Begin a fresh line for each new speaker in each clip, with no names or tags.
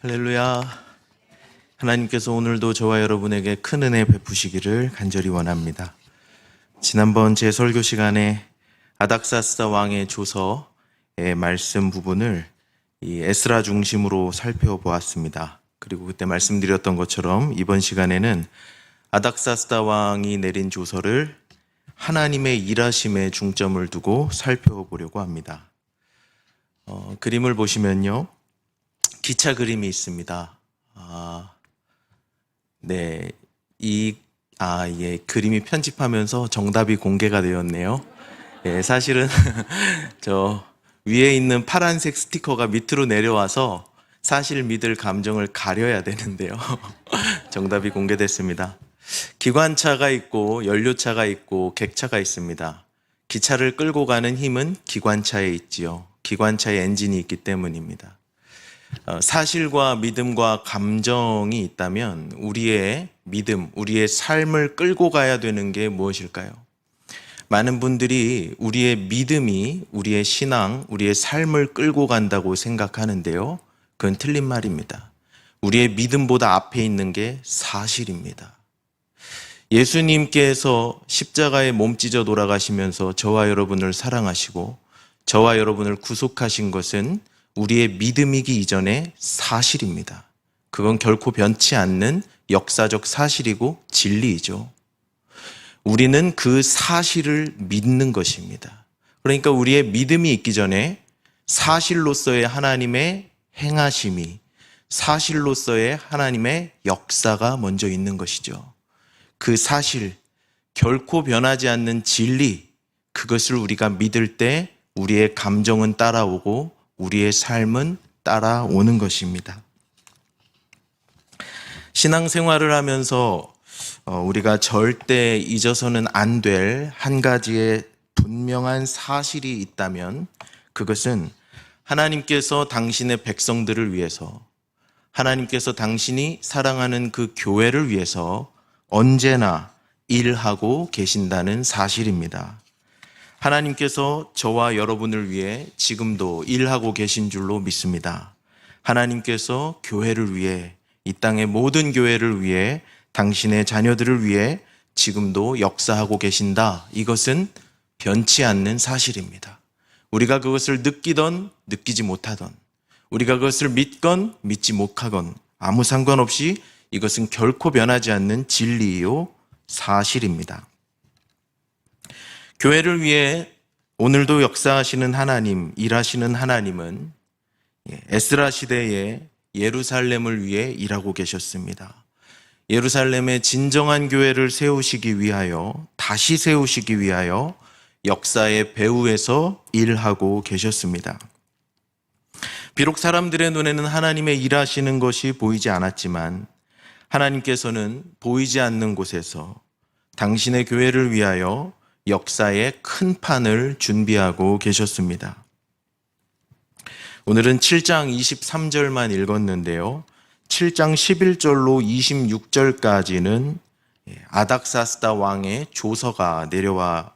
할렐루야. 하나님께서 오늘도 저와 여러분에게 큰 은혜 베푸시기를 간절히 원합니다. 지난번 제 설교 시간에 아닥사스다 왕의 조서의 말씀 부분을 이 에스라 중심으로 살펴보았습니다. 그리고 그때 말씀드렸던 것처럼 이번 시간에는 아닥사스다 왕이 내린 조서를 하나님의 일하심에 중점을 두고 살펴보려고 합니다. 그림을 보시면요, 기차 그림이 있습니다. 그림이 편집하면서 정답이 공개가 되었네요. 사실은 저 위에 있는 파란색 스티커가 밑으로 내려와서 사실 믿을 감정을 가려야 되는데요. 정답이 공개됐습니다. 기관차가 있고 연료차가 있고 객차가 있습니다. 기차를 끌고 가는 힘은 기관차에 있지요. 기관차에 엔진이 있기 때문입니다. 사실과 믿음과 감정이 있다면 우리의 믿음, 우리의 삶을 끌고 가야 되는 게 무엇일까요? 많은 분들이 우리의 믿음이 우리의 신앙, 우리의 삶을 끌고 간다고 생각하는데요, 그건 틀린 말입니다. 우리의 믿음보다 앞에 있는 게 사실입니다. 예수님께서 십자가에 몸찢어 돌아가시면서 저와 여러분을 사랑하시고 저와 여러분을 구속하신 것은 우리의 믿음이기 이전에 사실입니다. 그건 결코 변치 않는 역사적 사실이고 진리이죠. 우리는 그 사실을 믿는 것입니다. 그러니까 우리의 믿음이 있기 전에 사실로서의 하나님의 행하심이, 사실로서의 하나님의 역사가 먼저 있는 것이죠. 그 사실, 결코 변하지 않는 진리, 그것을 우리가 믿을 때 우리의 감정은 따라오고 우리의 삶은 따라오는 것입니다. 신앙생활을 하면서 우리가 절대 잊어서는 안 될 한 가지의 분명한 사실이 있다면 그것은 하나님께서 당신의 백성들을 위해서, 하나님께서 당신이 사랑하는 그 교회를 위해서 언제나 일하고 계신다는 사실입니다. 하나님께서 저와 여러분을 위해 지금도 일하고 계신 줄로 믿습니다. 하나님께서 교회를 위해, 이 땅의 모든 교회를 위해, 당신의 자녀들을 위해 지금도 역사하고 계신다. 이것은 변치 않는 사실입니다. 우리가 그것을 느끼던 느끼지 못하던, 우리가 그것을 믿건 믿지 못하건 아무 상관없이 이것은 결코 변하지 않는 진리요 사실입니다. 교회를 위해 오늘도 역사하시는 하나님, 일하시는 하나님은 에스라 시대에 예루살렘을 위해 일하고 계셨습니다. 예루살렘의 진정한 교회를 세우시기 위하여, 다시 세우시기 위하여 역사의 배후에서 일하고 계셨습니다. 비록 사람들의 눈에는 하나님의 일하시는 것이 보이지 않았지만 하나님께서는 보이지 않는 곳에서 당신의 교회를 위하여 역사의 큰 판을 준비하고 계셨습니다. 오늘은 7장 23절만 읽었는데요, 7장 11절로 26절까지는 아닥사스다 왕의 조서가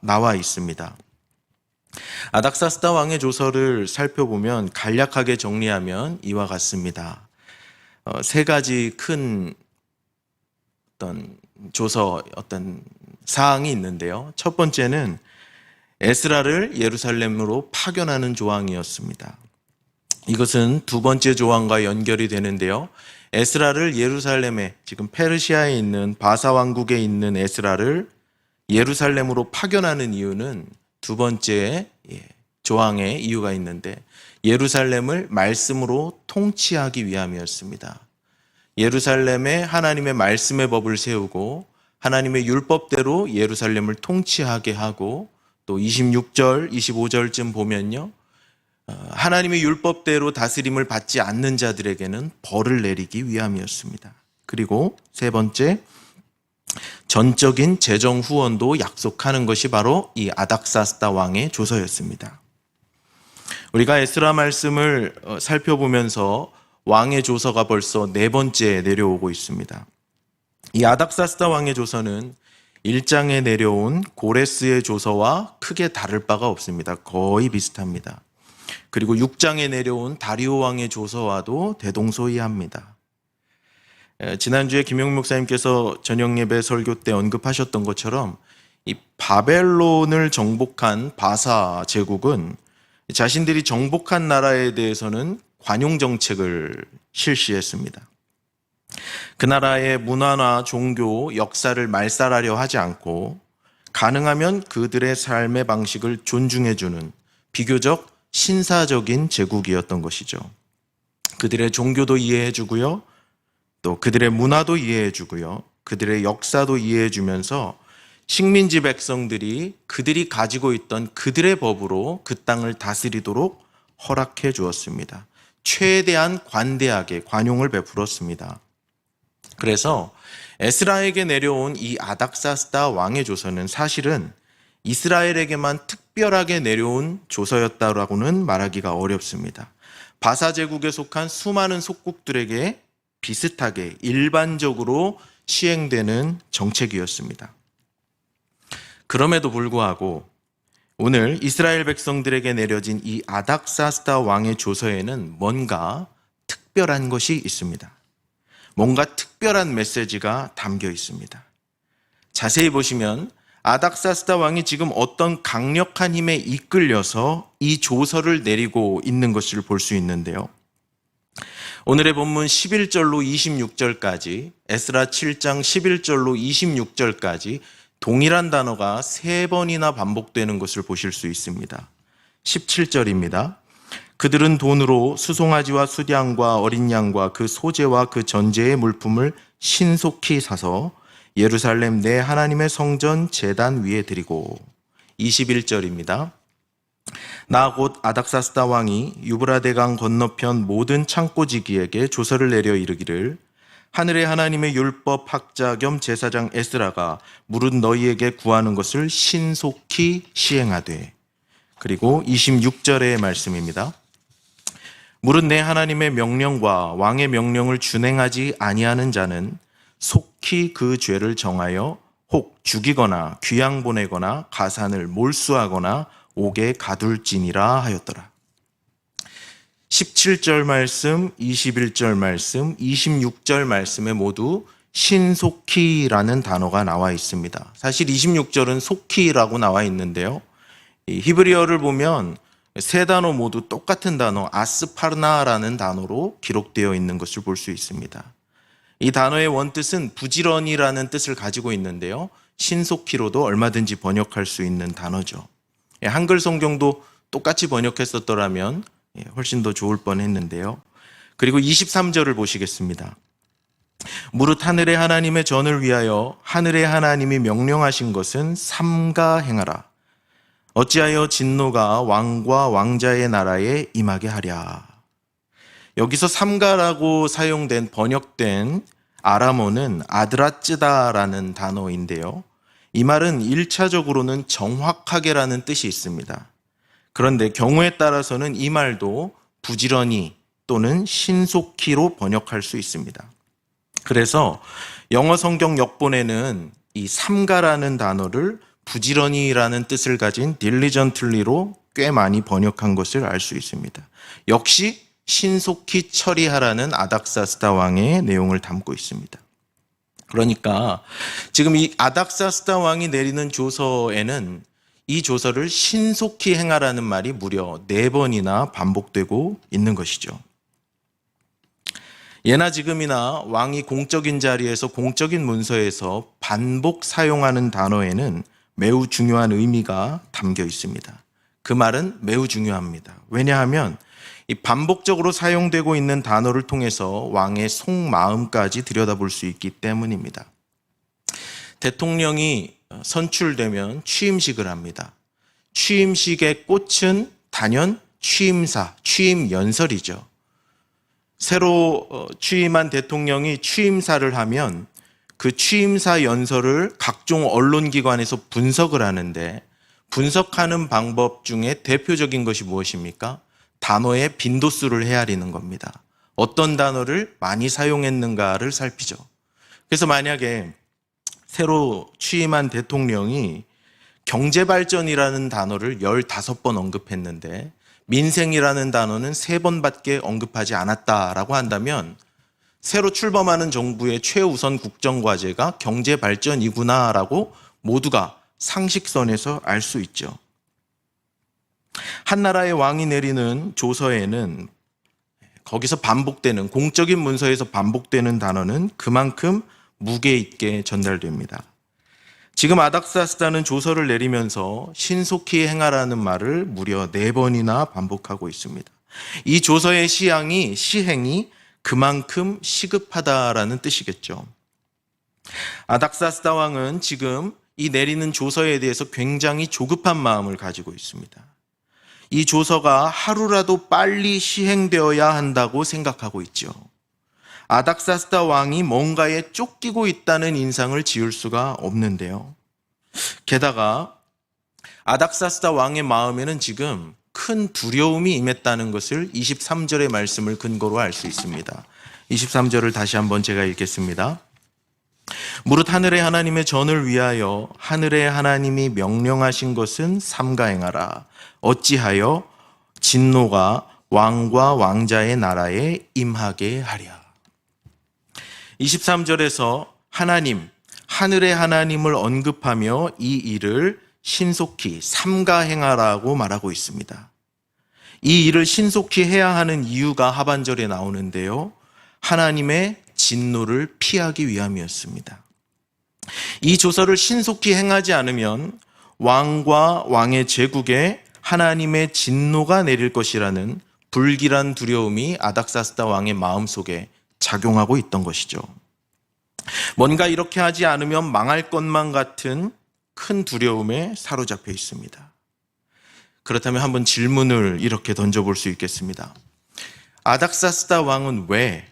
나와 있습니다. 아닥사스다 왕의 조서를 살펴보면 간략하게 정리하면 이와 같습니다. 세 가지 큰 조서 사항이 있는데요, 첫 번째는 에스라를 예루살렘으로 파견하는 조항이었습니다. 이것은 두 번째 조항과 연결이 되는데요, 에스라를 예루살렘에, 지금 페르시아에 있는 바사 왕국에 있는 에스라를 예루살렘으로 파견하는 이유는 두 번째 조항에 이유가 있는데, 예루살렘을 말씀으로 통치하기 위함이었습니다. 예루살렘에 하나님의 말씀의 법을 세우고 하나님의 율법대로 예루살렘을 통치하게 하고, 또 26절, 25절쯤 보면요, 하나님의 율법대로 다스림을 받지 않는 자들에게는 벌을 내리기 위함이었습니다. 그리고 세 번째, 전적인 재정 후원도 약속하는 것이 바로 이 아닥사스다 왕의 조서였습니다. 우리가 에스라 말씀을 살펴보면서 왕의 조서가 벌써 네 번째 내려오고 있습니다. 이 아닥사스다 왕의 조서는 1장에 내려온 고레스의 조서와 크게 다를 바가 없습니다. 거의 비슷합니다. 그리고 6장에 내려온 다리오 왕의 조서와도 대동소이합니다. 지난주에 김용 목사님께서 저녁 예배 설교 때 언급하셨던 것처럼 이 바벨론을 정복한 바사 제국은 자신들이 정복한 나라에 대해서는 관용 정책을 실시했습니다. 그 나라의 문화나 종교, 역사를 말살하려 하지 않고 가능하면 그들의 삶의 방식을 존중해주는 비교적 신사적인 제국이었던 것이죠. 그들의 종교도 이해해주고요, 또 그들의 문화도 이해해주고요, 그들의 역사도 이해해주면서 식민지 백성들이 그들이 가지고 있던 그들의 법으로 그 땅을 다스리도록 허락해 주었습니다. 최대한 관대하게 관용을 베풀었습니다. 그래서 에스라에게 내려온 이 아닥사스다 왕의 조서는 사실은 이스라엘에게만 특별하게 내려온 조서였다라고는 말하기가 어렵습니다. 바사 제국에 속한 수많은 속국들에게 비슷하게 일반적으로 시행되는 정책이었습니다. 그럼에도 불구하고 오늘 이스라엘 백성들에게 내려진 이 아닥사스다 왕의 조서에는 뭔가 특별한 것이 있습니다. 뭔가 특별한 메시지가 담겨 있습니다. 자세히 보시면 아닥사스다 왕이 지금 어떤 강력한 힘에 이끌려서 이 조서를 내리고 있는 것을 볼 수 있는데요. 오늘의 본문 11절로 26절까지, 에스라 7장 11절로 26절까지 동일한 단어가 3번이나 반복되는 것을 보실 수 있습니다. 17절입니다. 그들은 돈으로 수송아지와 수량과 어린 양과 그 소재와 그 전제의 물품을 신속히 사서 예루살렘 내 하나님의 성전 제단 위에 드리고. 21절입니다. 나 곧 아닥사스다 왕이 유브라데강 건너편 모든 창고지기에게 조서를 내려 이르기를 하늘의 하나님의 율법 학자 겸 제사장 에스라가 무릇 너희에게 구하는 것을 신속히 시행하되. 그리고 26절의 말씀입니다. 무릇 내 하나님의 명령과 왕의 명령을 준행하지 아니하는 자는 속히 그 죄를 정하여 혹 죽이거나 귀양 보내거나 가산을 몰수하거나 옥에 가둘지니라 하였더라. 17절 말씀, 21절 말씀, 26절 말씀에 모두 신속히라는 단어가 나와 있습니다. 사실 26절은 속히라고 나와 있는데요. 이 히브리어를 보면 세 단어 모두 똑같은 단어 아스파르나라는 단어로 기록되어 있는 것을 볼 수 있습니다. 이 단어의 원뜻은 부지런히라는 뜻을 가지고 있는데요. 신속히로도 얼마든지 번역할 수 있는 단어죠. 한글 성경도 똑같이 번역했었더라면 훨씬 더 좋을 뻔했는데요. 그리고 23절을 보시겠습니다. 무릇 하늘의 하나님의 전을 위하여 하늘의 하나님이 명령하신 것은 삼가 행하라. 어찌하여 진노가 왕과 왕자의 나라에 임하게 하랴. 여기서 삼가라고 사용된 번역된 아람어는 아드라쯔다라는 단어인데요. 이 말은 1차적으로는 정확하게라는 뜻이 있습니다. 그런데 경우에 따라서는 이 말도 부지런히 또는 신속히로 번역할 수 있습니다. 그래서 영어 성경 역본에는 이 삼가라는 단어를 부지런히라는 뜻을 가진 diligently로 꽤 많이 번역한 것을 알 수 있습니다. 역시 신속히 처리하라는 아닥사스다 왕의 내용을 담고 있습니다. 그러니까 지금 이 아닥사스다 왕이 내리는 조서에는 이 조서를 신속히 행하라는 말이 무려 4번이나 반복되고 있는 것이죠. 예나 지금이나 왕이 공적인 자리에서 공적인 문서에서 반복 사용하는 단어에는 매우 중요한 의미가 담겨 있습니다. 그 말은 매우 중요합니다. 왜냐하면 이 반복적으로 사용되고 있는 단어를 통해서 왕의 속마음까지 들여다볼 수 있기 때문입니다. 대통령이 선출되면 취임식을 합니다. 취임식의 꽃은 단연 취임사, 취임연설이죠. 새로 취임한 대통령이 취임사를 하면 그 취임사 연설을 각종 언론기관에서 분석을 하는데 분석하는 방법 중에 대표적인 것이 무엇입니까? 단어의 빈도수를 헤아리는 겁니다. 어떤 단어를 많이 사용했는가를 살피죠. 그래서 만약에 새로 취임한 대통령이 경제발전이라는 단어를 15번 언급했는데 민생이라는 단어는 3번밖에 언급하지 않았다라고 한다면 새로 출범하는 정부의 최우선 국정과제가 경제발전이구나라고 모두가 상식선에서 알 수 있죠. 한나라의 왕이 내리는 조서에는 거기서 반복되는, 공적인 문서에서 반복되는 단어는 그만큼 무게 있게 전달됩니다. 지금 아닥사스다는 조서를 내리면서 신속히 행하라는 말을 무려 4번이나 반복하고 있습니다. 이 조서의 시행이 그만큼 시급하다라는 뜻이겠죠. 아닥사스다 왕은 지금 이 내리는 조서에 대해서 굉장히 조급한 마음을 가지고 있습니다. 이 조서가 하루라도 빨리 시행되어야 한다고 생각하고 있죠. 아닥사스다 왕이 뭔가에 쫓기고 있다는 인상을 지울 수가 없는데요. 게다가 아닥사스다 왕의 마음에는 지금 큰 두려움이 임했다는 것을 23절의 말씀을 근거로 알 수 있습니다. 23절을 다시 한번 제가 읽겠습니다. 무릇 하늘의 하나님의 전을 위하여 하늘의 하나님이 명령하신 것은 삼가행하라. 어찌하여 진노가 왕과 왕자의 나라에 임하게 하랴. 23절에서 하늘의 하나님을 언급하며 이 일을 신속히 삼가행하라고 말하고 있습니다. 이 일을 신속히 해야 하는 이유가 하반절에 나오는데요. 하나님의 진노를 피하기 위함이었습니다. 이 조서를 신속히 행하지 않으면 왕과 왕의 제국에 하나님의 진노가 내릴 것이라는 불길한 두려움이 아닥사스다 왕의 마음속에 작용하고 있던 것이죠. 뭔가 이렇게 하지 않으면 망할 것만 같은 큰 두려움에 사로잡혀 있습니다. 그렇다면 한번 질문을 이렇게 던져볼 수 있겠습니다. 아닥사스다 왕은 왜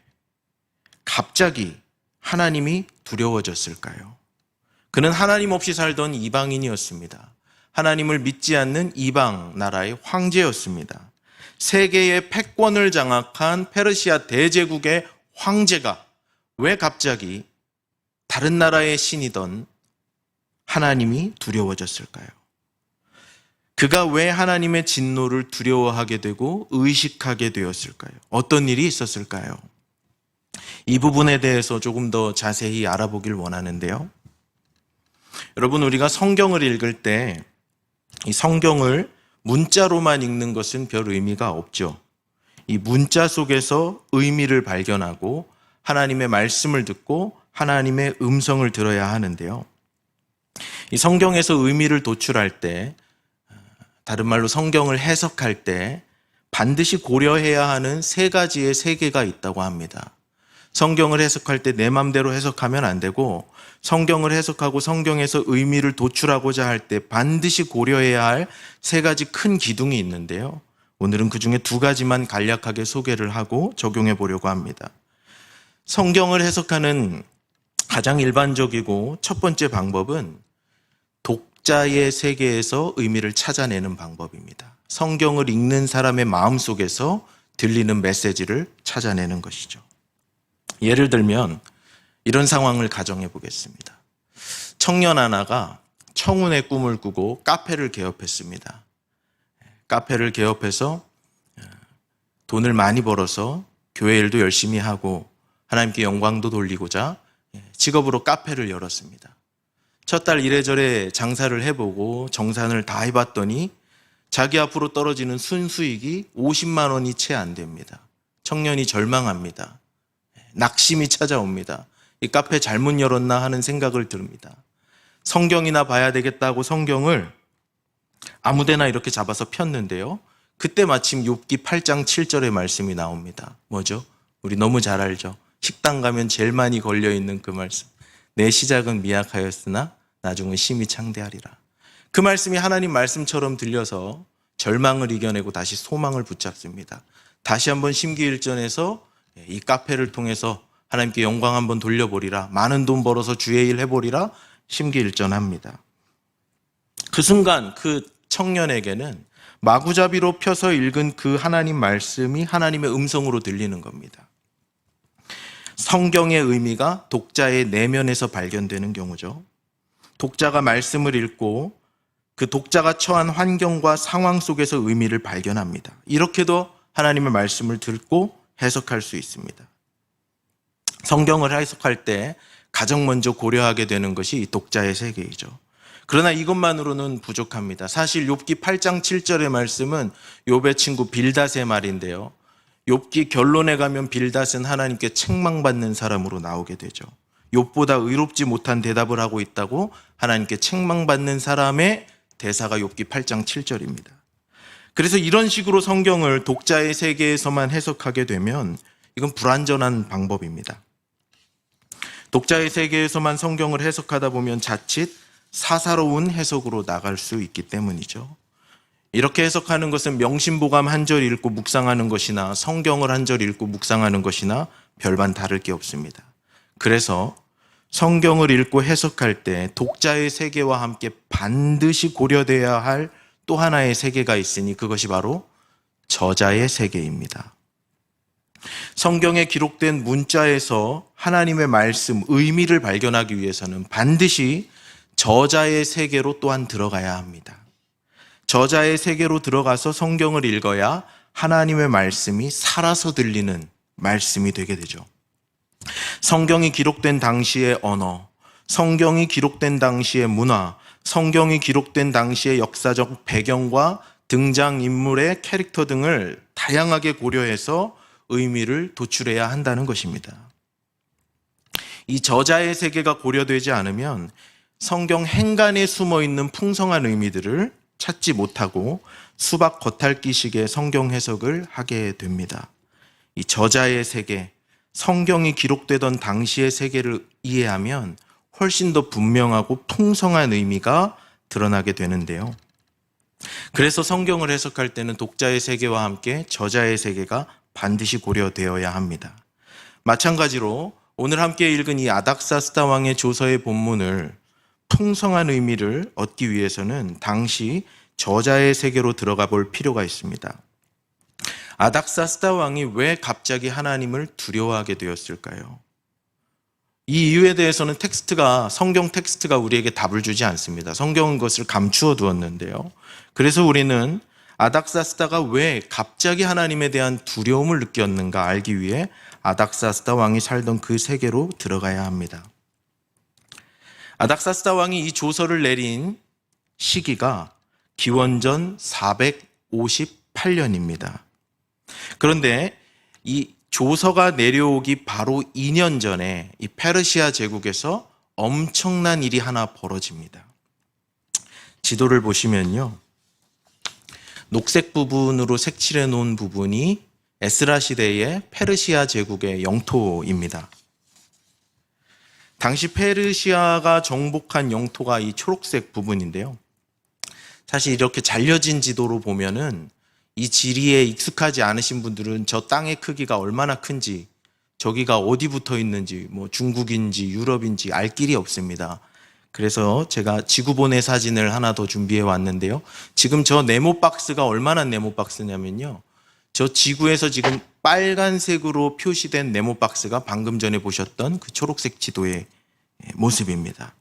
갑자기 하나님이 두려워졌을까요? 그는 하나님 없이 살던 이방인이었습니다. 하나님을 믿지 않는 이방 나라의 황제였습니다. 세계의 패권을 장악한 페르시아 대제국의 황제가 왜 갑자기 다른 나라의 신이던 하나님이 두려워졌을까요? 그가 왜 하나님의 진노를 두려워하게 되고 의식하게 되었을까요? 어떤 일이 있었을까요? 이 부분에 대해서 조금 더 자세히 알아보길 원하는데요. 여러분, 우리가 성경을 읽을 때 이 성경을 문자로만 읽는 것은 별 의미가 없죠. 이 문자 속에서 의미를 발견하고 하나님의 말씀을 듣고 하나님의 음성을 들어야 하는데요. 이 성경에서 의미를 도출할 때, 다른 말로 성경을 해석할 때 반드시 고려해야 하는 3가지의 세계가 있다고 합니다. 성경을 해석할 때 내 맘대로 해석하면 안 되고, 성경을 해석하고 성경에서 의미를 도출하고자 할 때 반드시 고려해야 할 3가지 큰 기둥이 있는데요. 오늘은 그 중에 2가지만 간략하게 소개를 하고 적용해 보려고 합니다. 성경을 해석하는 가장 일반적이고 첫 번째 방법은 독자의 세계에서 의미를 찾아내는 방법입니다. 성경을 읽는 사람의 마음속에서 들리는 메시지를 찾아내는 것이죠. 예를 들면 이런 상황을 가정해 보겠습니다. 청년 하나가 청운의 꿈을 꾸고 카페를 개업했습니다. 카페를 개업해서 돈을 많이 벌어서 교회 일도 열심히 하고 하나님께 영광도 돌리고자 직업으로 카페를 열었습니다. 첫 달 이래저래 장사를 해보고 정산을 다 해봤더니 자기 앞으로 떨어지는 순수익이 50만 원이 채 안 됩니다. 청년이 절망합니다. 낙심이 찾아옵니다. 이 카페 잘못 열었나 하는 생각을 듭니다. 성경이나 봐야 되겠다고 성경을 아무데나 이렇게 잡아서 폈는데요. 그때 마침 욥기 8장 7절의 말씀이 나옵니다. 뭐죠? 우리 너무 잘 알죠? 식당 가면 제일 많이 걸려있는 그 말씀. 내 시작은 미약하였으나 나중은 심히 창대하리라. 그 말씀이 하나님 말씀처럼 들려서 절망을 이겨내고 다시 소망을 붙잡습니다. 다시 한번 심기일전에서 이 카페를 통해서 하나님께 영광 한번 돌려보리라. 많은 돈 벌어서 주의 일 해보리라. 심기일전합니다. 그 순간 그 청년에게는 마구잡이로 펴서 읽은 그 하나님 말씀이 하나님의 음성으로 들리는 겁니다. 성경의 의미가 독자의 내면에서 발견되는 경우죠. 독자가 말씀을 읽고 그 독자가 처한 환경과 상황 속에서 의미를 발견합니다. 이렇게도 하나님의 말씀을 듣고 해석할 수 있습니다. 성경을 해석할 때 가장 먼저 고려하게 되는 것이 이 독자의 세계이죠. 그러나 이것만으로는 부족합니다. 사실 욥기 8장 7절의 말씀은 욥의 친구 빌닷의 말인데요. 욥기 결론에 가면 빌닷은 하나님께 책망받는 사람으로 나오게 되죠. 욥보다 의롭지 못한 대답을 하고 있다고 하나님께 책망받는 사람의 대사가 욥기 8장 7절입니다. 그래서 이런 식으로 성경을 독자의 세계에서만 해석하게 되면 이건 불완전한 방법입니다. 독자의 세계에서만 성경을 해석하다 보면 자칫 사사로운 해석으로 나갈 수 있기 때문이죠. 이렇게 해석하는 것은 명심보감 한 절 읽고 묵상하는 것이나 성경을 한 절 읽고 묵상하는 것이나 별반 다를 게 없습니다. 그래서 성경을 읽고 해석할 때 독자의 세계와 함께 반드시 고려되어야 할 또 하나의 세계가 있으니 그것이 바로 저자의 세계입니다. 성경에 기록된 문자에서 하나님의 말씀, 의미를 발견하기 위해서는 반드시 저자의 세계로 또한 들어가야 합니다. 저자의 세계로 들어가서 성경을 읽어야 하나님의 말씀이 살아서 들리는 말씀이 되게 되죠. 성경이 기록된 당시의 언어, 성경이 기록된 당시의 문화, 성경이 기록된 당시의 역사적 배경과 등장인물의 캐릭터 등을 다양하게 고려해서 의미를 도출해야 한다는 것입니다. 이 저자의 세계가 고려되지 않으면 성경 행간에 숨어있는 풍성한 의미들을 찾지 못하고 수박 겉핥기식의 성경 해석을 하게 됩니다. 이 저자의 세계, 성경이 기록되던 당시의 세계를 이해하면 훨씬 더 분명하고 풍성한 의미가 드러나게 되는데요. 그래서 성경을 해석할 때는 독자의 세계와 함께 저자의 세계가 반드시 고려되어야 합니다. 마찬가지로 오늘 함께 읽은 이 아닥사스다 왕의 조서의 본문을 풍성한 의미를 얻기 위해서는 당시 저자의 세계로 들어가 볼 필요가 있습니다. 아닥사스다 왕이 왜 갑자기 하나님을 두려워하게 되었을까요? 이 이유에 대해서는 성경 텍스트가 우리에게 답을 주지 않습니다. 성경은 그것을 감추어 두었는데요. 그래서 우리는 아닥사스다가 왜 갑자기 하나님에 대한 두려움을 느꼈는가 알기 위해 아닥사스다 왕이 살던 그 세계로 들어가야 합니다. 아닥사스다 왕이 이 조서를 내린 시기가 기원전 458년입니다. 그런데 이 조서가 내려오기 바로 2년 전에 이 페르시아 제국에서 엄청난 일이 하나 벌어집니다. 지도를 보시면요. 녹색 부분으로 색칠해 놓은 부분이 에스라 시대의 페르시아 제국의 영토입니다. 당시 페르시아가 정복한 영토가 이 초록색 부분인데요. 사실 이렇게 잘려진 지도로 보면은 이 지리에 익숙하지 않으신 분들은 저 땅의 크기가 얼마나 큰지, 저기가 어디 붙어 있는지, 뭐 중국인지 유럽인지 알 길이 없습니다. 그래서 제가 지구본의 사진을 하나 더 준비해 왔는데요. 지금 저 네모 박스가 얼마나 네모 박스냐면요. 저 지구에서 지금 빨간색으로 표시된 네모 박스가 방금 전에 보셨던 그 초록색 지도의 모습입니다.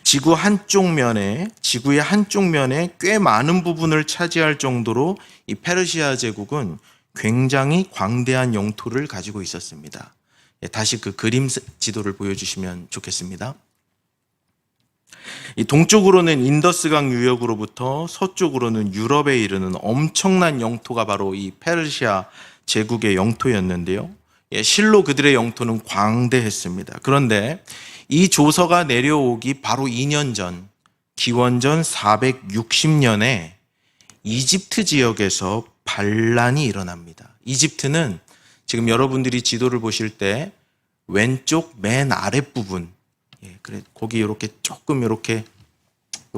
지구의 한쪽 면에 꽤 많은 부분을 차지할 정도로 이 페르시아 제국은 굉장히 광대한 영토를 가지고 있었습니다. 다시 그 그림 지도를 보여주시면 좋겠습니다. 이 동쪽으로는 인더스강 유역으로부터 서쪽으로는 유럽에 이르는 엄청난 영토가 바로 이 페르시아 제국의 영토였는데요. 실로 그들의 영토는 광대했습니다. 그런데 이 조서가 내려오기 바로 2년 전, 기원전 460년에 이집트 지역에서 반란이 일어납니다. 이집트는 지금 여러분들이 지도를 보실 때 왼쪽 맨 아랫부분, 거기 이렇게 조금 이렇게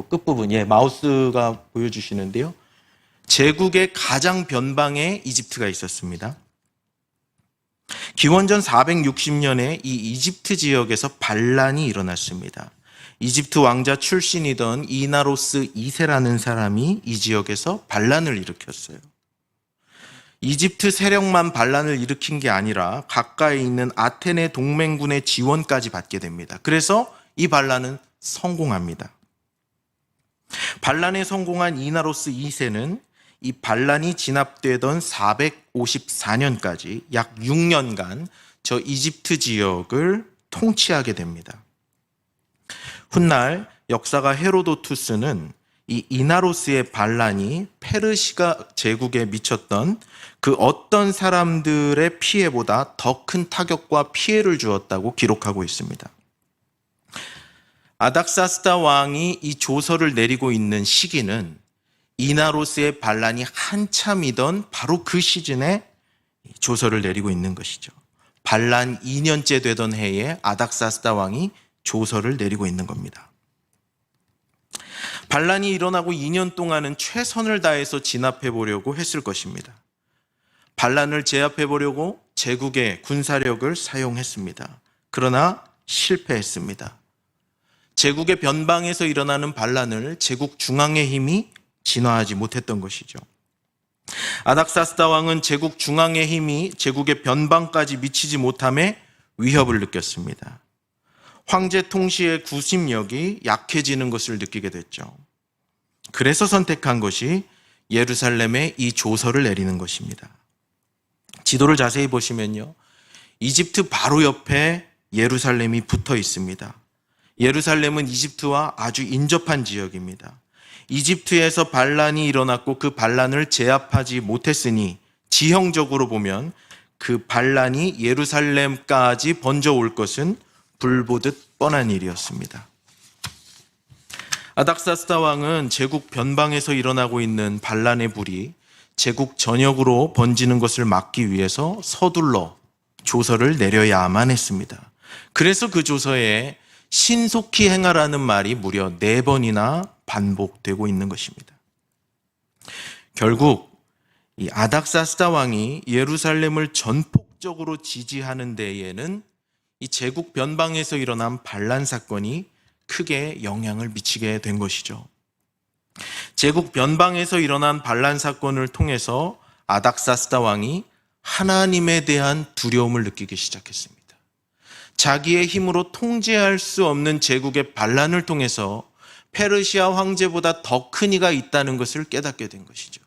끝부분, 마우스가 보여주시는데요. 제국의 가장 변방에 이집트가 있었습니다. 기원전 460년에 이 이집트 지역에서 반란이 일어났습니다. 이집트 왕자 출신이던 이나로스 2세라는 사람이 이 지역에서 반란을 일으켰어요. 이집트 세력만 반란을 일으킨 게 아니라 가까이 있는 아테네 동맹군의 지원까지 받게 됩니다. 그래서 이 반란은 성공합니다. 반란에 성공한 이나로스 2세는 이 반란이 진압되던 454년까지 약 6년간 저 이집트 지역을 통치하게 됩니다. 훗날 역사가 헤로도투스는 이 이나로스의 반란이 페르시아 제국에 미쳤던 그 어떤 사람들의 피해보다 더 큰 타격과 피해를 주었다고 기록하고 있습니다. 아닥사스다 왕이 이 조서를 내리고 있는 시기는 이나로스의 반란이 한참이던 바로 그 시즌에 조서를 내리고 있는 것이죠. 반란 2년째 되던 해에 아닥사스다 왕이 조서를 내리고 있는 겁니다. 반란이 일어나고 2년 동안은 최선을 다해서 진압해 보려고 했을 것입니다. 반란을 제압해 보려고 제국의 군사력을 사용했습니다. 그러나 실패했습니다. 제국의 변방에서 일어나는 반란을 제국 중앙의 힘이 진화하지 못했던 것이죠. 아닥사스다 왕은 제국 중앙의 힘이 제국의 변방까지 미치지 못함에 위협을 느꼈습니다. 황제 통치의 구심력이 약해지는 것을 느끼게 됐죠. 그래서 선택한 것이 예루살렘에 이 조서를 내리는 것입니다. 지도를 자세히 보시면요, 이집트 바로 옆에 예루살렘이 붙어 있습니다. 예루살렘은 이집트와 아주 인접한 지역입니다. 이집트에서 반란이 일어났고 그 반란을 제압하지 못했으니 지형적으로 보면 그 반란이 예루살렘까지 번져올 것은 불보듯 뻔한 일이었습니다. 아닥사스다 왕은 제국 변방에서 일어나고 있는 반란의 불이 제국 전역으로 번지는 것을 막기 위해서 서둘러 조서를 내려야만 했습니다. 그래서 그 조서에 신속히 행하라는 말이 무려 4번이나 반복되고 있는 것입니다. 결국 이 아닥사스다 왕이 예루살렘을 전폭적으로 지지하는 데에는 이 제국 변방에서 일어난 반란 사건이 크게 영향을 미치게 된 것이죠. 제국 변방에서 일어난 반란 사건을 통해서 아닥사스다 왕이 하나님에 대한 두려움을 느끼기 시작했습니다. 자기의 힘으로 통제할 수 없는 제국의 반란을 통해서 페르시아 황제보다 더 큰 이가 있다는 것을 깨닫게 된 것이죠.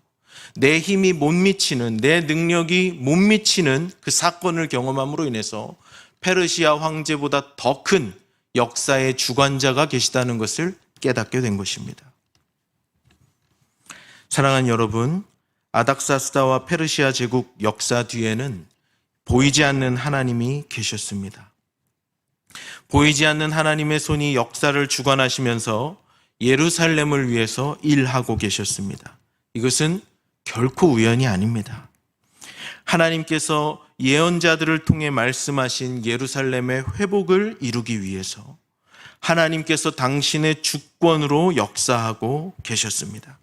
내 힘이 못 미치는, 내 능력이 못 미치는 그 사건을 경험함으로 인해서 페르시아 황제보다 더 큰 역사의 주관자가 계시다는 것을 깨닫게 된 것입니다. 사랑하는 여러분, 아닥사스다와 페르시아 제국 역사 뒤에는 보이지 않는 하나님이 계셨습니다. 보이지 않는 하나님의 손이 역사를 주관하시면서 예루살렘을 위해서 일하고 계셨습니다. 이것은 결코 우연이 아닙니다. 하나님께서 예언자들을 통해 말씀하신 예루살렘의 회복을 이루기 위해서 하나님께서 당신의 주권으로 역사하고 계셨습니다.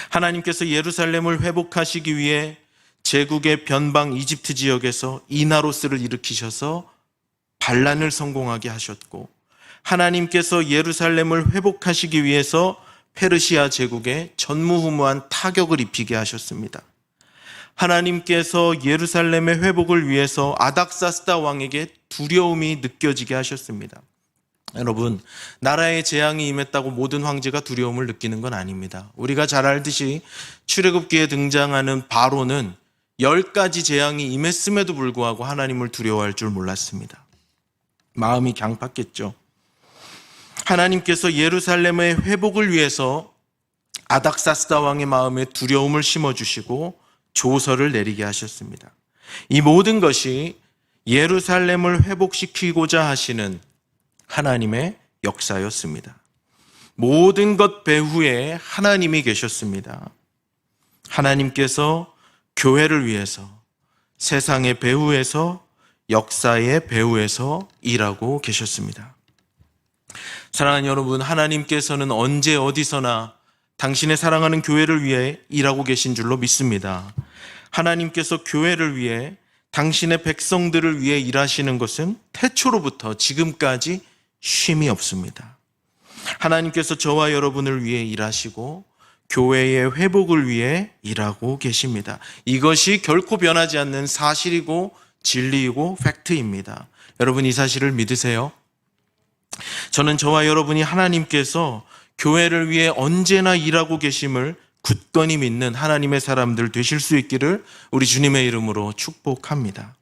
하나님께서 예루살렘을 회복하시기 위해 제국의 변방 이집트 지역에서 이나로스를 일으키셔서 반란을 성공하게 하셨고, 하나님께서 예루살렘을 회복하시기 위해서 페르시아 제국에 전무후무한 타격을 입히게 하셨습니다. 하나님께서 예루살렘의 회복을 위해서 아닥사스다 왕에게 두려움이 느껴지게 하셨습니다. 여러분, 나라의 재앙이 임했다고 모든 황제가 두려움을 느끼는 건 아닙니다. 우리가 잘 알듯이 출애굽기에 등장하는 바로는 10가지 재앙이 임했음에도 불구하고 하나님을 두려워할 줄 몰랐습니다. 마음이 강팍했죠. 하나님께서 예루살렘의 회복을 위해서 아닥사스다 왕의 마음에 두려움을 심어주시고 조서를 내리게 하셨습니다. 이 모든 것이 예루살렘을 회복시키고자 하시는 하나님의 역사였습니다. 모든 것 배후에 하나님이 계셨습니다. 하나님께서 교회를 위해서, 세상의 배후에서, 역사의 배후에서 일하고 계셨습니다. 사랑하는 여러분, 하나님께서는 언제 어디서나 당신의 사랑하는 교회를 위해 일하고 계신 줄로 믿습니다. 하나님께서 교회를 위해, 당신의 백성들을 위해 일하시는 것은 태초로부터 지금까지 쉼이 없습니다. 하나님께서 저와 여러분을 위해 일하시고 교회의 회복을 위해 일하고 계십니다. 이것이 결코 변하지 않는 사실이고 진리이고 팩트입니다. 여러분, 이 사실을 믿으세요? 저는 저와 여러분이 하나님께서 교회를 위해 언제나 일하고 계심을 굳건히 믿는 하나님의 사람들 되실 수 있기를 우리 주님의 이름으로 축복합니다.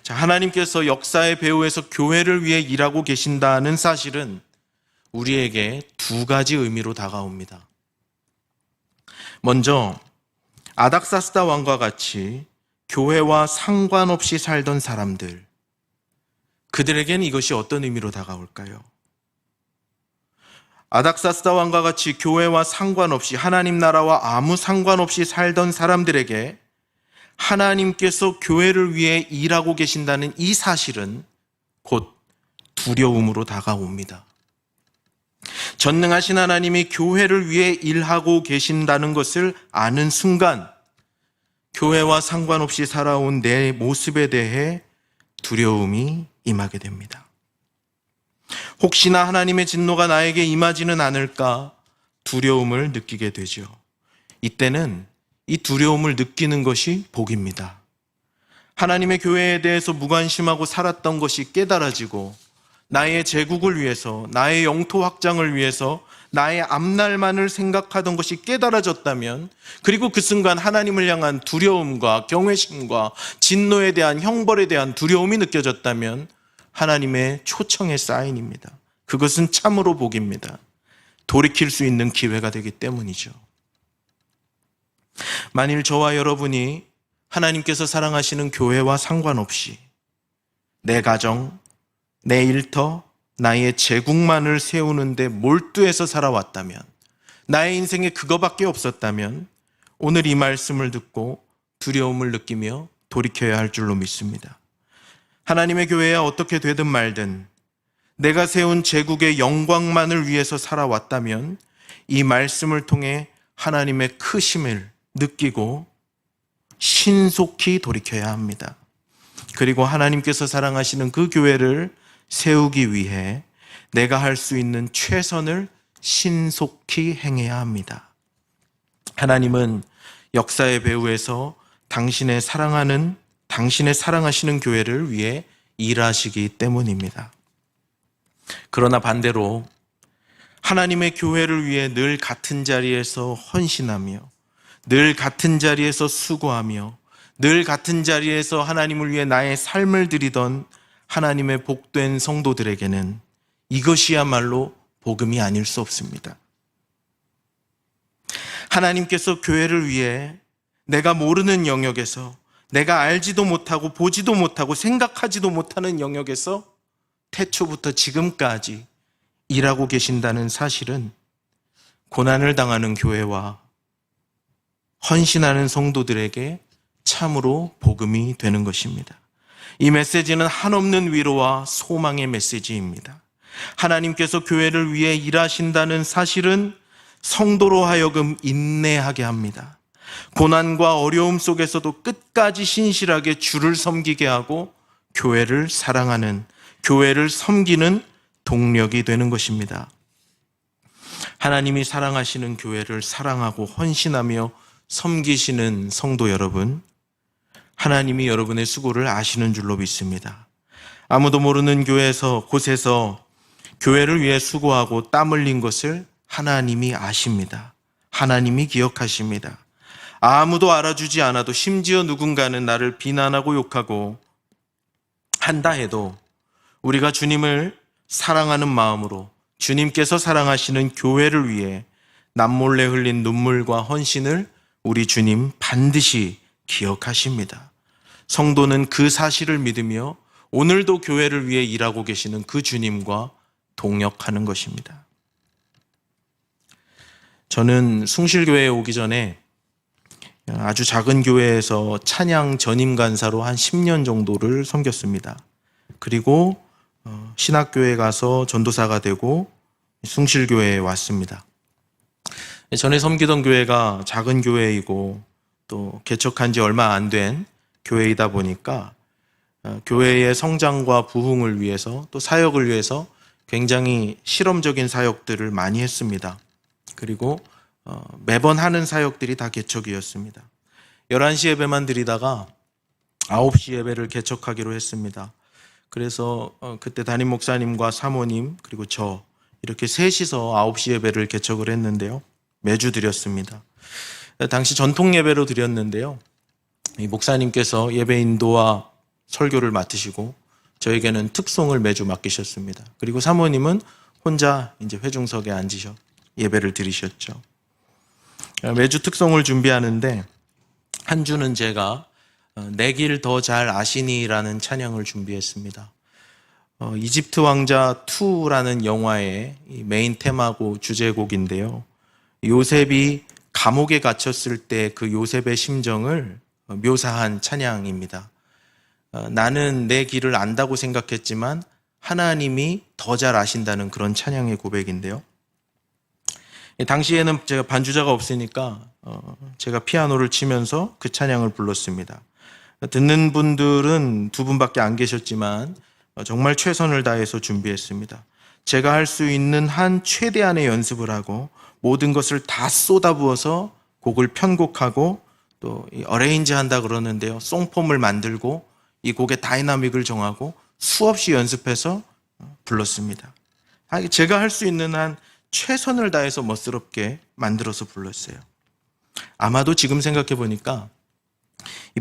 자, 하나님께서 역사의 배후에서 교회를 위해 일하고 계신다는 사실은 우리에게 두 가지 의미로 다가옵니다. 먼저 아닥사스다 왕과 같이 교회와 상관없이 살던 사람들, 그들에게는 이것이 어떤 의미로 다가올까요? 아닥사스다 왕과 같이 교회와 상관없이, 하나님 나라와 아무 상관없이 살던 사람들에게 하나님께서 교회를 위해 일하고 계신다는 이 사실은 곧 두려움으로 다가옵니다. 전능하신 하나님이 교회를 위해 일하고 계신다는 것을 아는 순간 교회와 상관없이 살아온 내 모습에 대해 두려움이 임하게 됩니다. 혹시나 하나님의 진노가 나에게 임하지는 않을까 두려움을 느끼게 되죠. 이때는 이 두려움을 느끼는 것이 복입니다. 하나님의 교회에 대해서 무관심하고 살았던 것이 깨달아지고 나의 제국을 위해서, 나의 영토 확장을 위해서 나의 앞날만을 생각하던 것이 깨달아졌다면, 그리고 그 순간 하나님을 향한 두려움과 경외심과 진노에 대한, 형벌에 대한 두려움이 느껴졌다면 하나님의 초청의 사인입니다. 그것은 참으로 복입니다. 돌이킬 수 있는 기회가 되기 때문이죠. 만일 저와 여러분이 하나님께서 사랑하시는 교회와 상관없이 내 가정, 내 일터, 나의 제국만을 세우는데 몰두해서 살아왔다면, 나의 인생에 그거밖에 없었다면 오늘 이 말씀을 듣고 두려움을 느끼며 돌이켜야 할 줄로 믿습니다. 하나님의 교회야 어떻게 되든 말든 내가 세운 제국의 영광만을 위해서 살아왔다면 이 말씀을 통해 하나님의 크심을 느끼고 신속히 돌이켜야 합니다. 그리고 하나님께서 사랑하시는 그 교회를 세우기 위해 내가 할 수 있는 최선을 신속히 행해야 합니다. 하나님은 역사의 배후에서 당신의 사랑하시는 교회를 위해 일하시기 때문입니다. 그러나 반대로 하나님의 교회를 위해 늘 같은 자리에서 헌신하며, 늘 같은 자리에서 수고하며, 늘 같은 자리에서 하나님을 위해 나의 삶을 드리던 하나님의 복된 성도들에게는 이것이야말로 복음이 아닐 수 없습니다. 하나님께서 교회를 위해 내가 모르는 영역에서, 내가 알지도 못하고 보지도 못하고 생각하지도 못하는 영역에서 태초부터 지금까지 일하고 계신다는 사실은 고난을 당하는 교회와 헌신하는 성도들에게 참으로 복음이 되는 것입니다. 이 메시지는 한없는 위로와 소망의 메시지입니다. 하나님께서 교회를 위해 일하신다는 사실은 성도로 하여금 인내하게 합니다. 고난과 어려움 속에서도 끝까지 신실하게 주를 섬기게 하고 교회를 사랑하는, 교회를 섬기는 동력이 되는 것입니다. 하나님이 사랑하시는 교회를 사랑하고 헌신하며 섬기시는 성도 여러분, 하나님이 여러분의 수고를 아시는 줄로 믿습니다. 아무도 모르는 곳에서 교회를 위해 수고하고 땀 흘린 것을 하나님이 아십니다. 하나님이 기억하십니다. 아무도 알아주지 않아도, 심지어 누군가는 나를 비난하고 욕하고 한다 해도 우리가 주님을 사랑하는 마음으로 주님께서 사랑하시는 교회를 위해 남몰래 흘린 눈물과 헌신을 우리 주님 반드시 기억하십니다. 성도는 그 사실을 믿으며 오늘도 교회를 위해 일하고 계시는 그 주님과 동역하는 것입니다. 저는 숭실교회에 오기 전에 아주 작은 교회에서 찬양 전임 간사로 한 10년 정도를 섬겼습니다. 그리고 신학교에 가서 전도사가 되고 숭실교회에 왔습니다. 전에 섬기던 교회가 작은 교회이고 또 개척한 지 얼마 안 된 교회이다 보니까 교회의 성장과 부흥을 위해서, 또 사역을 위해서 굉장히 실험적인 사역들을 많이 했습니다. 그리고 매번 하는 사역들이 다 개척이었습니다. 11시 예배만 드리다가 9시 예배를 개척하기로 했습니다. 그래서 그때 담임 목사님과 사모님 그리고 저 이렇게 셋이서 9시 예배를 개척을 했는데요. 매주 드렸습니다. 당시 전통 예배로 드렸는데요. 이 목사님께서 예배 인도와 설교를 맡으시고 저에게는 특송을 매주 맡기셨습니다. 그리고 사모님은 혼자 이제 회중석에 앉으셔 예배를 드리셨죠. 매주 특송을 준비하는데 한 주는 제가 내 길 더 잘 아시니라는 찬양을 준비했습니다. 이집트 왕자 2라는 영화의 메인 테마고 주제곡인데요. 요셉이 감옥에 갇혔을 때 그 요셉의 심정을 묘사한 찬양입니다. 나는 내 길을 안다고 생각했지만 하나님이 더 잘 아신다는 그런 찬양의 고백인데요. 당시에는 제가 반주자가 없으니까 제가 피아노를 치면서 그 찬양을 불렀습니다. 듣는 분들은 두 분밖에 안 계셨지만 정말 최선을 다해서 준비했습니다. 제가 할 수 있는 한 최대한의 연습을 하고 모든 것을 다 쏟아부어서 곡을 편곡하고 또 어레인지 한다 그러는데요. 송폼을 만들고 이 곡의 다이나믹을 정하고 수없이 연습해서 불렀습니다. 제가 할 수 있는 한 최선을 다해서 멋스럽게 만들어서 불렀어요. 아마도 지금 생각해 보니까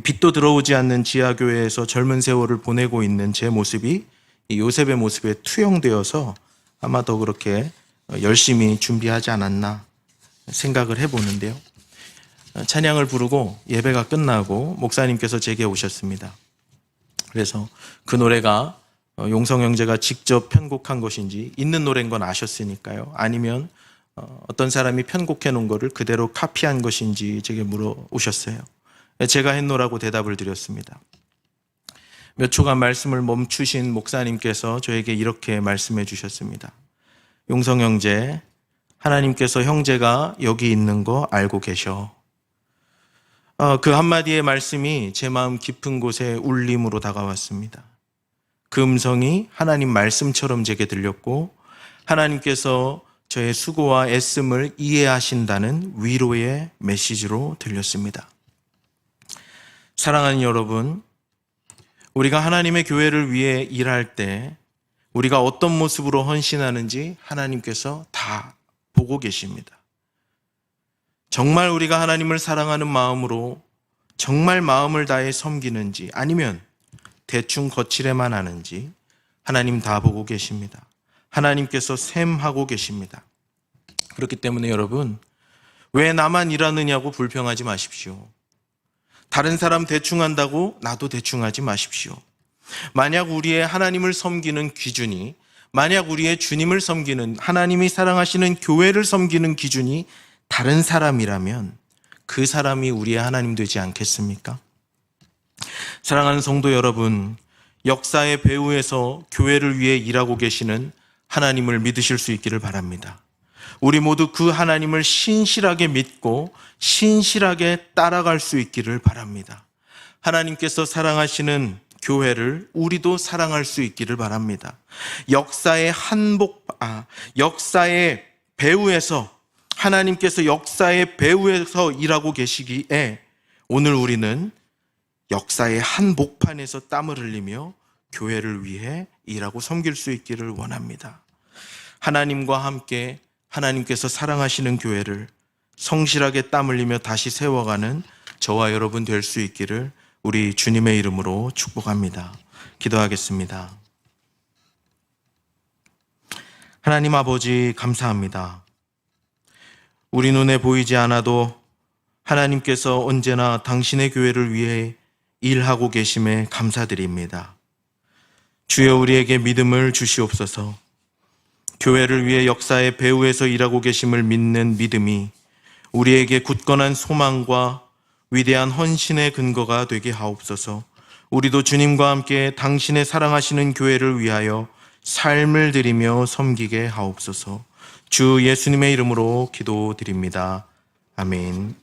빛도 들어오지 않는 지하교회에서 젊은 세월을 보내고 있는 제 모습이 이 요셉의 모습에 투영되어서 아마 더 그렇게 열심히 준비하지 않았나 생각을 해보는데요. 찬양을 부르고 예배가 끝나고 목사님께서 제게 오셨습니다. 그래서 그 노래가 용성 형제가 직접 편곡한 것인지 있는 노래인 건 아셨으니까요. 아니면 어떤 사람이 편곡해 놓은 거를 그대로 카피한 것인지 제게 물어오셨어요. 제가 했노라고 대답을 드렸습니다. 몇 초간 말씀을 멈추신 목사님께서 저에게 이렇게 말씀해 주셨습니다. 용성 형제, 하나님께서 형제가 여기 있는 거 알고 계셔. 그 한마디의 말씀이 제 마음 깊은 곳에 울림으로 다가왔습니다. 그 음성이 하나님 말씀처럼 제게 들렸고 하나님께서 저의 수고와 애씀을 이해하신다는 위로의 메시지로 들렸습니다. 사랑하는 여러분, 우리가 하나님의 교회를 위해 일할 때 우리가 어떤 모습으로 헌신하는지 하나님께서 다 보고 계십니다. 정말 우리가 하나님을 사랑하는 마음으로 정말 마음을 다해 섬기는지 아니면 대충 거칠에만 하는지 하나님 다 보고 계십니다. 하나님께서 셈하고 계십니다. 그렇기 때문에 여러분, 왜 나만 일하느냐고 불평하지 마십시오. 다른 사람 대충 한다고 나도 대충 하지 마십시오. 만약 우리의 하나님을 섬기는 기준이, 만약 우리의 주님을 섬기는, 하나님이 사랑하시는 교회를 섬기는 기준이 다른 사람이라면 그 사람이 우리의 하나님 되지 않겠습니까? 사랑하는 성도 여러분, 역사의 배후에서 교회를 위해 일하고 계시는 하나님을 믿으실 수 있기를 바랍니다. 우리 모두 그 하나님을 신실하게 믿고 신실하게 따라갈 수 있기를 바랍니다. 하나님께서 사랑하시는 교회를 우리도 사랑할 수 있기를 바랍니다. 역사의 배후에서, 하나님께서 역사의 배후에서 일하고 계시기에 오늘 우리는 역사의 한복판에서 땀을 흘리며 교회를 위해 일하고 섬길 수 있기를 원합니다. 하나님과 함께 하나님께서 사랑하시는 교회를 성실하게 땀 흘리며 다시 세워가는 저와 여러분 될 수 있기를 우리 주님의 이름으로 축복합니다. 기도하겠습니다. 하나님 아버지, 감사합니다. 우리 눈에 보이지 않아도 하나님께서 언제나 당신의 교회를 위해 일하고 계심에 감사드립니다. 주여, 우리에게 믿음을 주시옵소서. 교회를 위해 역사의 배후에서 일하고 계심을 믿는 믿음이 우리에게 굳건한 소망과 위대한 헌신의 근거가 되게 하옵소서. 우리도 주님과 함께 당신의 사랑하시는 교회를 위하여 삶을 드리며 섬기게 하옵소서. 주 예수님의 이름으로 기도드립니다. 아멘.